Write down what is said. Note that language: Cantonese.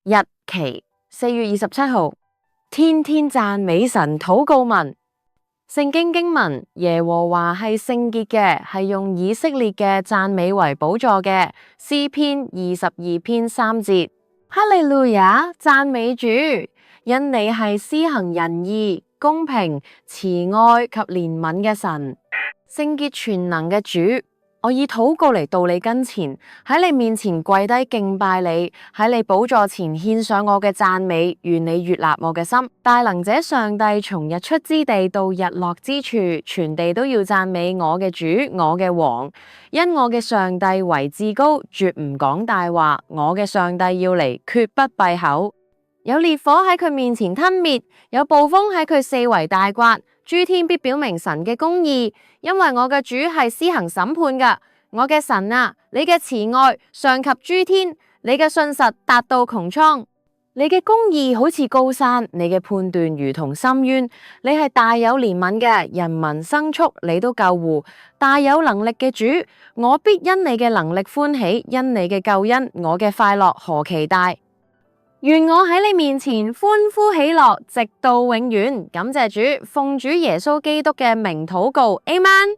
日期4月27號，天天讚美神禱告文。聖經經文：耶和華係聖潔嘅，係用以色列嘅讚美為寶座嘅。詩篇22篇3節。哈利路亞，讚美主，因你係施行仁義、公平、慈愛及憐憫嘅神，聖潔全能嘅主。我以禱告嚟到你跟前，喺你面前跪低敬拜你，喺你寶座前獻上我嘅讚美，願你悅納我嘅心。大能者上帝從日出之地到日落之處，全地都要讚美我嘅主，我嘅王，因我嘅上帝為至高，絕唔講大話。我嘅上帝要嚟，決不閉口。有烈火喺佢面前吞滅，有暴風喺佢四圍大颳。諸天必表明神嘅公義，因為我嘅主係施行審判㗎。我嘅神啊，你嘅慈愛上及諸天，你嘅信實達到穹蒼，你嘅公義好似高山，你嘅判斷如同深淵。你係大有憐憫嘅，人民牲畜你都救護。大有能力嘅主，我必因你嘅能力歡喜，因你嘅救恩，我嘅快樂何其大。願我喺你面前歡呼喜樂，直到永遠。感謝主，奉主耶穌基督嘅名禱告，Amen。